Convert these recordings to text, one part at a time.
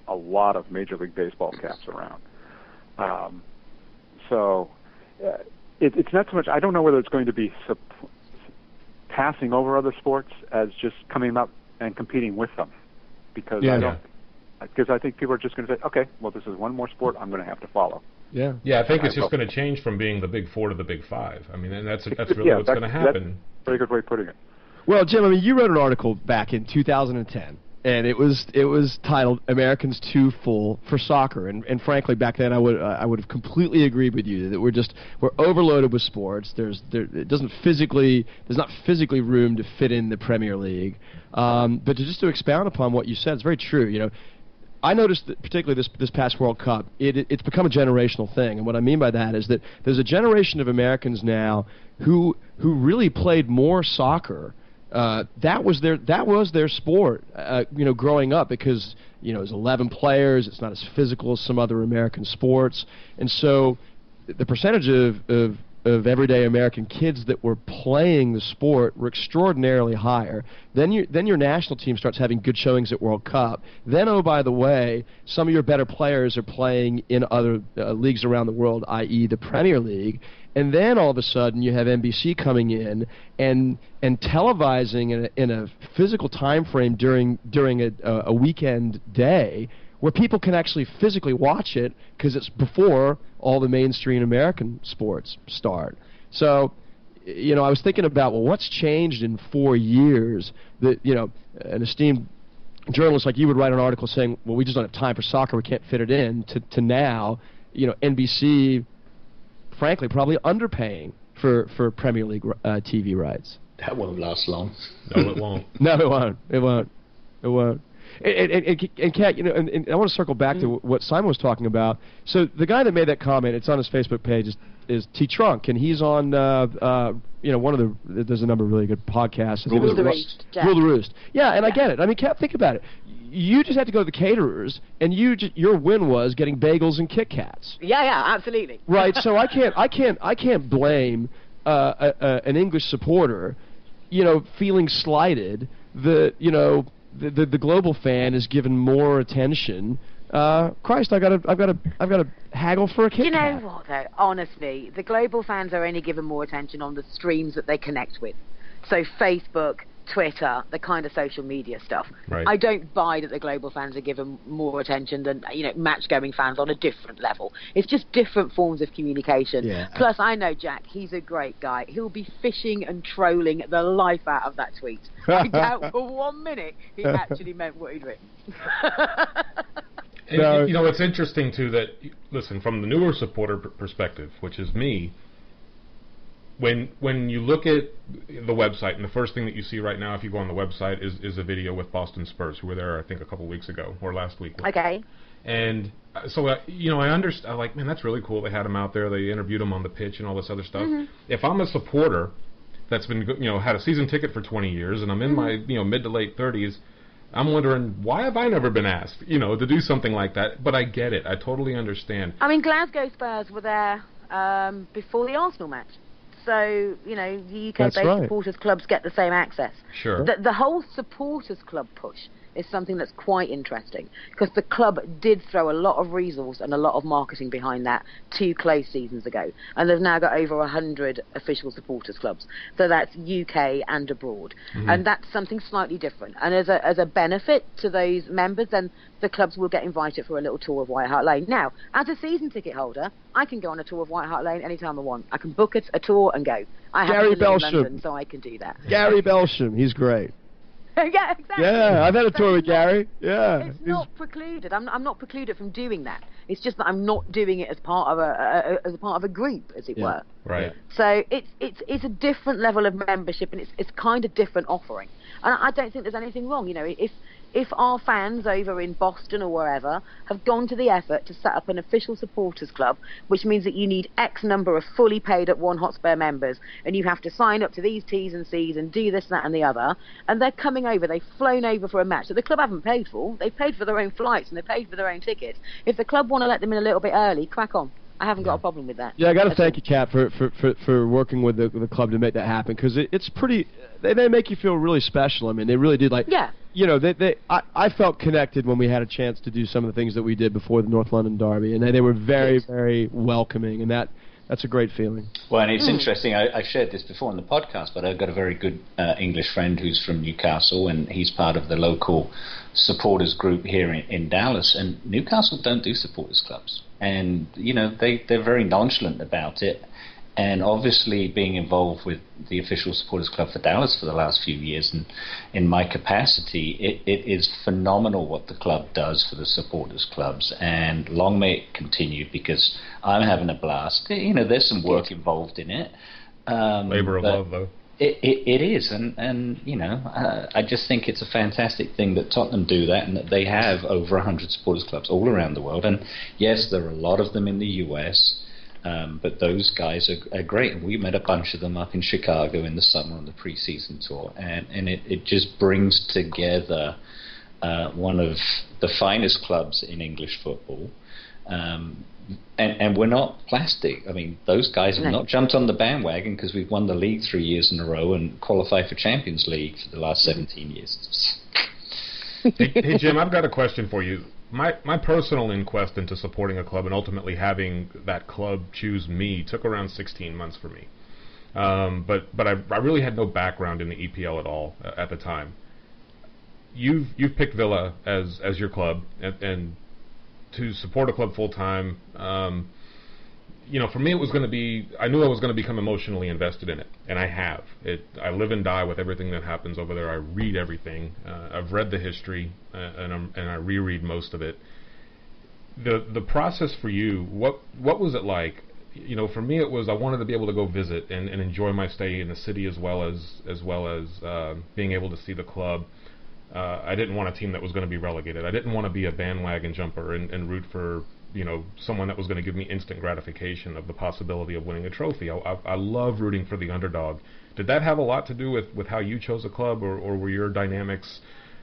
a lot of Major League Baseball caps around. It's not so much, I don't know whether it's going to be passing over other sports as just coming up and competing with them. Because I think people are just going to say, okay, well, this is one more sport I'm going to have to follow. Yeah, I think it's just going to change from being the Big Four to the Big Five. I mean, and that's really what's going to happen. That's a very good way of putting it. Well, Jim, I mean, you wrote an article back in 2010, and it was titled "Americans Too Full for Soccer," and frankly, back then I would have completely agreed with you that we're overloaded with sports. There's not physically room to fit in the Premier League. But to expound upon what you said, it's very true. You know, I noticed that particularly this past World Cup, it's become a generational thing, and what I mean by that is that there's a generation of Americans now who really played more soccer. That was their sport, growing up, because it was 11 players. It's not as physical as some other American sports, and so the percentage of everyday American kids that were playing the sport were extraordinarily higher. Then your national team starts having good showings at World Cup. Then, oh, by the way, some of your better players are playing in other leagues around the world, i.e. the Premier League. And then all of a sudden you have NBC coming in and televising in a physical time frame during a weekend day where people can actually physically watch it because it's before all the mainstream American sports start. So, I was thinking about, well, what's changed in 4 years that, an esteemed journalist like you would write an article saying, well, we just don't have time for soccer, we can't fit it in, to now, NBC, frankly, probably underpaying for Premier League TV rights. That won't last long. No, it won't. No, it won't. And Kat, and I want to circle back to what Simon was talking about. So the guy that made that comment, it's on his Facebook page, is T Trunk, and he's on one of there's a number of really good podcasts. Rule the Roost. Rule the Roost. Yeah, and I get it. I mean, Kat, think about it. You just had to go to the caterers, and your win was getting bagels and Kit Kats. Yeah, absolutely. Right. So I can't blame an English supporter, feeling slighted that the global fan is given more attention. Christ, I've got to haggle for a Kit Kat. You know what though? Honestly, the global fans are only given more attention on the streams that they connect with. So Facebook, Twitter, the kind of social media stuff. Right. I don't buy that the global fans are given more attention than match-going fans on a different level. It's just different forms of communication. Yeah. Plus, I know Jack. He's a great guy. He'll be fishing and trolling the life out of that tweet. I doubt for 1 minute he actually meant what he'd written. And, it's interesting too that, listen, from the newer supporter perspective, which is me. When you look at the website, and the first thing that you see right now, if you go on the website, is a video with Boston Spurs, who were there, I think, a couple weeks ago, or last week. Okay. And so, I understand, like, man, that's really cool. They had him out there. They interviewed him on the pitch and all this other stuff. Mm-hmm. If I'm a supporter that's been, had a season ticket for 20 years, and I'm in my, mid to late 30s, I'm wondering, why have I never been asked, to do something like that? But I get it. I totally understand. I mean, Glasgow Spurs were there before the Arsenal match. So, the UK-based supporters clubs get the same access. Sure. The whole supporters club push is something that's quite interesting, because the club did throw a lot of resource and a lot of marketing behind that 2 close seasons ago. And they've now got over 100 official supporters clubs. So that's UK and abroad. Mm-hmm. And that's something slightly different. And as a benefit to those members, then the clubs will get invited for a little tour of White Hart Lane. Now, as a season ticket holder, I can go on a tour of White Hart Lane anytime I want. I can book it, a tour, and go. I have to live in London, so I can do that. Gary Belsham, he's great. Yeah, exactly. Yeah, I've had a tour with Gary. Yeah, it's not precluded. I'm not precluded from doing that. It's just that I'm not doing it as part of a group, as it were. Right. So it's a different level of membership, and it's kind of different offering. And I don't think there's anything wrong. If our fans over in Boston or wherever have gone to the effort to set up an official supporters club, which means that you need X number of fully paid at One Hotspur members, and you have to sign up to these T's and C's and do this, that and the other, and they're coming over, they've flown over for a match that the club haven't paid for. They've paid for their own flights and they've paid for their own tickets. If the club want to let them in a little bit early, crack on. I haven't got a problem with that. Yeah, I got to thank you, Cap, for working with the club to make that happen, because it's pretty. They make you feel really special. I mean, they really did. Like, yeah. You know, I felt connected when we had a chance to do some of the things that we did before the North London Derby, and they were very, very welcoming, and that's a great feeling. Well, and it's interesting, I shared this before on the podcast, but I've got a very good English friend who's from Newcastle, and he's part of the local supporters group here in Dallas, and Newcastle don't do supporters clubs. And, you know, they're very nonchalant about it. And obviously being involved with the official supporters club for Dallas for the last few years, and in my capacity, it is phenomenal what the club does for the supporters clubs. And long may it continue, because I'm having a blast. You know, there's some work involved in it. Labor of love, though. It is, and you know, I just think it's a fantastic thing that Tottenham do that, and that they have over 100 supporters clubs all around the world. And yes, there are a lot of them in the US. But those guys are great, and we met a bunch of them up in Chicago in the summer on the pre-season tour, and it just brings together one of the finest clubs in English football, and we're not plastic. I mean, those guys have not jumped on the bandwagon because we've won the league 3 years in a row and qualified for Champions League for the last 17 years. Hey, Jim, I've got a question for you. My personal inquest into supporting a club and ultimately having that club choose me took around 16 months for me. But I really had no background in the EPL at all at the time. You've picked Villa as your club, and to support a club full time. You know, for me, it was going to be. I knew I was going to become emotionally invested in it, and I have. I live and die with everything that happens over there. I read everything. I've read the history, and I reread most of it. The process for you, what was it like? You know, for me, it was I wanted to be able to go visit and enjoy my stay in the city as well as being able to see the club. I didn't want a team that was going to be relegated. I didn't want to be a bandwagon jumper and root for, you know, someone that was going to give me instant gratification of the possibility of winning a trophy. I love rooting for the underdog. Did that have a lot to do with how you chose a club, or were your dynamics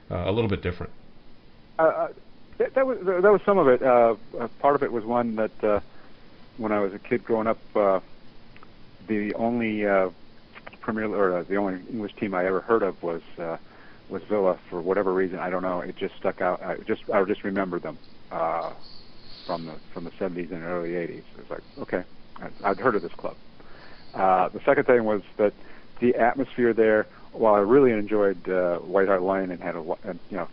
a little bit different? That was some of it. Part of it was one that when I was a kid growing up, the only the only English team I ever heard of was Villa. For whatever reason, I don't know. It just stuck out. I just remembered them. From the 70s and early 80s. It was like, okay, I'd heard of this club. The second thing was that the atmosphere there, while I really enjoyed White Hart Lane and had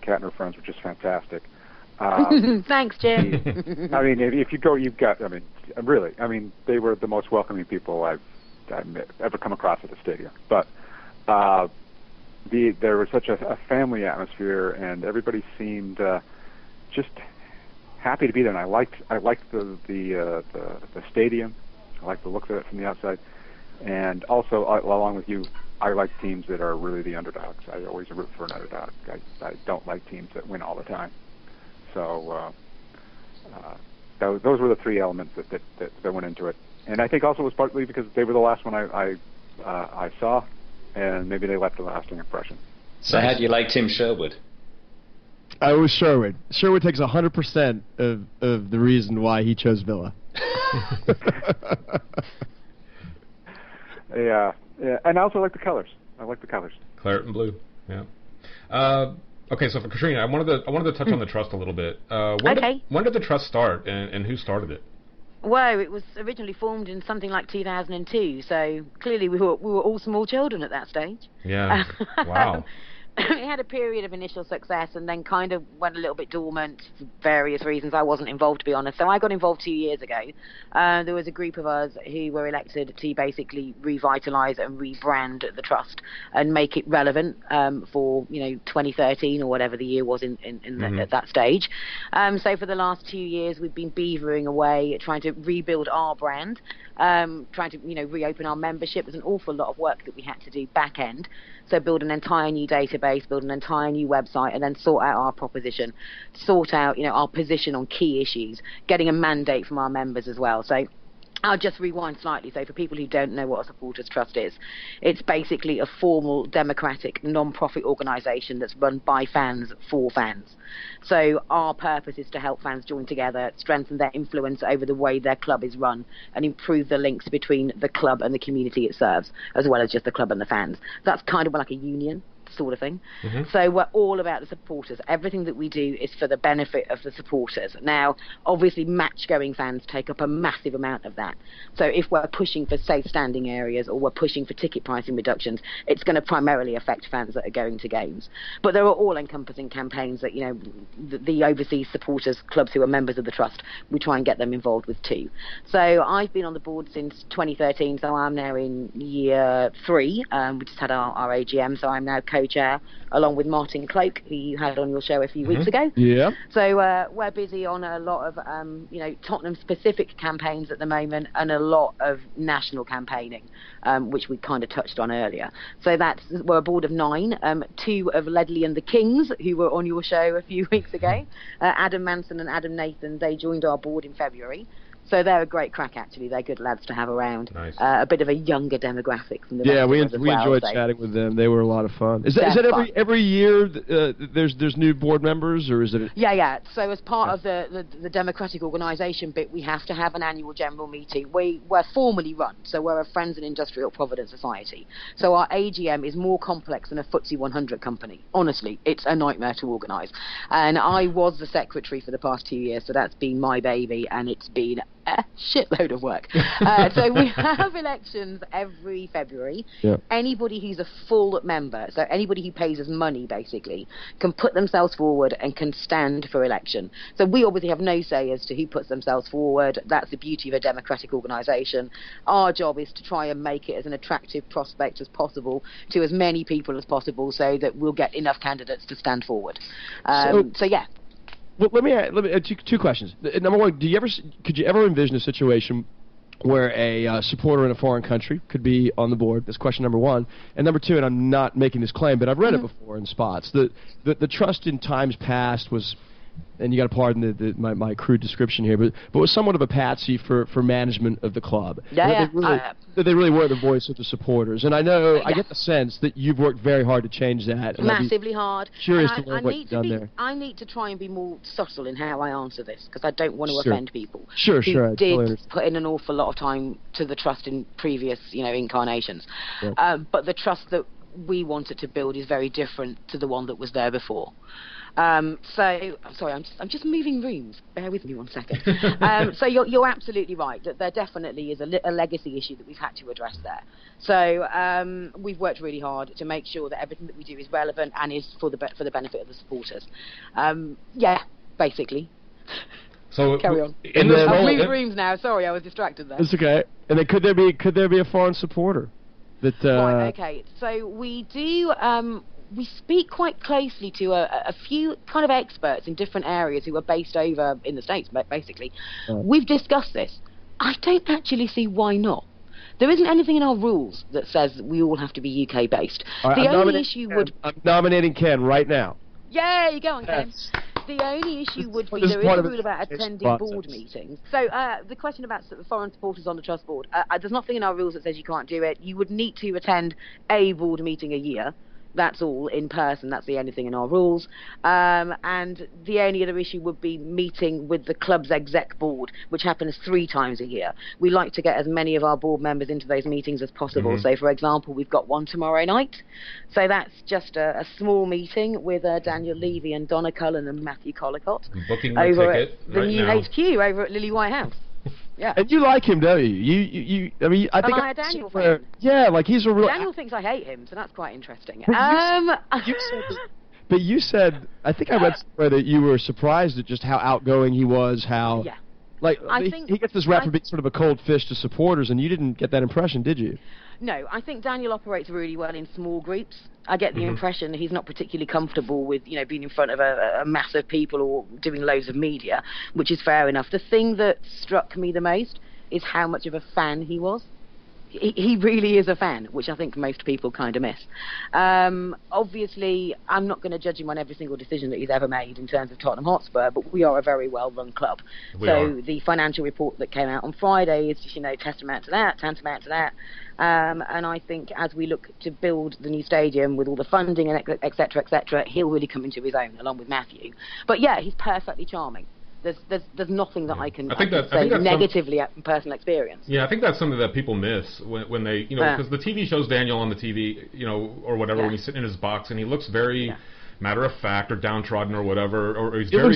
Cat and her friends were just fantastic. Thanks, Jim. I mean, if you go, you've got, I mean, really, I mean, they were the most welcoming people I've ever come across at the stadium. But there was such a family atmosphere, and everybody seemed just happy to be there, and I liked the stadium. I liked the look of it from the outside, and also along with you, I like teams that are really the underdogs. I always root for an underdog. I don't like teams that win all the time. So those were the three elements that went into it, and I think also it was partly because they were the last one I saw, and maybe they left a lasting impression. So how do you like Tim Sherwood? I was Sherwood. Sherwood takes 100% of the reason why he chose Villa. Yeah, and I also like the colors. I like the colors. Claret and blue. Yeah. Okay, so for Katrina, I wanted to touch on the trust a little bit. When did the trust start, and who started it? Well, it was originally formed in something like 2002. So clearly we were all small children at that stage. Yeah. Wow. It had a period of initial success and then kind of went a little bit dormant for various reasons. I wasn't involved, to be honest. So I got involved 2 years ago. There was a group of us who were elected to basically revitalise and rebrand the trust and make it relevant for 2013 or whatever the year was at that stage. So for the last 2 years, we've been beavering away, trying to rebuild our brand, trying to reopen our membership. There's an awful lot of work that we had to do back end. So build an entire new database, build an entire new website, and then sort out our proposition, sort out our position on key issues, getting a mandate from our members as well. So I'll just rewind slightly. So for people who don't know what a supporters trust is, it's basically a formal, democratic, non-profit organisation that's run by fans for fans. So our purpose is to help fans join together, strengthen their influence over the way their club is run, and improve the links between the club and the community it serves, as well as just the club and the fans. That's kind of like a union sort of thing. So we're all about the supporters. Everything that we do is for the benefit of the supporters. Now, obviously, match-going fans take up a massive amount of that. So if we're pushing for safe standing areas or we're pushing for ticket pricing reductions, it's going to primarily affect fans that are going to games. But there are all-encompassing campaigns that, the overseas supporters clubs who are members of the trust, we try and get them involved with too. So I've been on the board since 2013, so I'm now in year 3. We just had our AGM, so I'm now co-chair, along with Martin Cloak, who you had on your show a few weeks ago. Yeah. So we're busy on a lot of, Tottenham-specific campaigns at the moment, and a lot of national campaigning, which we kind of touched on earlier. So we're a board of 9, 2 of Ledley and the Kings, who were on your show a few weeks ago. Adam Manson and Adam Nathan, they joined our board in February. So they're a great crack, actually. They're good lads to have around. Nice. A bit of a younger demographic from the Yeah, we well, enjoyed chatting with them. They were a lot of fun. Is that every year there's new board members, or is it? Yeah. So as part of the democratic organisation bit, we have to have an annual general meeting. We're formally run, so we're a Friends and Industrial Provident Society. So our AGM is more complex than a FTSE 100 company. Honestly, it's a nightmare to organise. And I was the secretary for the past 2 years, so that's been my baby, and it's been a shitload of work. So we have elections every February. Yeah. Anybody who's a full member, so anybody who pays us money basically, can put themselves forward and can stand for election. So we obviously have no say as to who puts themselves forward. That's the beauty of a democratic organisation. Our job is to try and make it as an attractive prospect as possible to as many people as possible, so that we'll get enough candidates to stand forward. So yeah. Well, let me two questions. Number one, could you ever envision a situation where a supporter in a foreign country could be on the board? That's question number one. And number two, and I'm not making this claim, but I've read it before in spots, the trust in times past was, and you got to pardon my crude description here, but was somewhat of a patsy for management of the club. That they really were the voice of the supporters. And I know, I get the sense that you've worked very hard to change that. And massively hard. Curious to learn what you've done there. I need to try and be more subtle in how I answer this, because I don't want to offend people. Sure. Who did put in an awful lot of time to the trust in previous, incarnations. Yeah. But the trust that we wanted to build is very different to the one that was there before. I'm sorry, I'm just moving rooms. Bear with me 1 second. So you're absolutely right that there definitely is a legacy issue that we've had to address there. So we've worked really hard to make sure that everything that we do is relevant and is for the benefit of the supporters. Basically. So carry on. I've moved rooms now. Sorry, I was distracted there. It's okay. And then could there be a foreign supporter? Right. Okay. So we do. We speak quite closely to a few kind of experts in different areas who are based over in the States, basically. We've discussed this. I don't actually see why not. There isn't anything in our rules that says we all have to be UK based. Right, I'm nominating Ken right now. Yeah, you go on, Ken. The only issue would be there is a rule about attending board meetings. So the question about foreign supporters on the trust board, there's nothing in our rules that says you can't do it. You would need to attend a board meeting a year. That's all in person. That's the only thing in our rules. And the only other issue would be meeting with the club's exec board, which happens 3 times a year. We like to get as many of our board members into those meetings as possible. So, for example, we've got one tomorrow night. So that's just a small meeting with Daniel Levy and Donna Cullen and Matthew Collicott over at the new HQ over at Lily White House. Yeah. And you like him, don't you? I mean, I think I a Daniel fan? Yeah, like he's a real. Daniel thinks I hate him, so that's quite interesting. But you said, I think I read somewhere that you were surprised at just how outgoing he was. Like he gets this rap for being sort of a cold fish to supporters, and you didn't get that impression, did you? No, I think Daniel operates really well in small groups. I get the impression that he's not particularly comfortable with, being in front of a mass of people or doing loads of media, which is fair enough. The thing that struck me the most is how much of a fan he was. he really is a fan, which I think most people kind of miss. Obviously, I'm not going to judge him on every single decision that he's ever made in terms of Tottenham Hotspur, but we are a very well-run club. The financial report that came out on Friday is just, tantamount to that. And I think as we look to build the new stadium with all the funding and et cetera, he'll really come into his own along with Matthew. But yeah, he's perfectly charming. There's nothing that I can say negatively from personal experience. Yeah, I think that's something that people miss when they, because the TV shows Daniel on the TV, or whatever, when he's sitting in his box and he looks very matter of fact or downtrodden or whatever, or he's very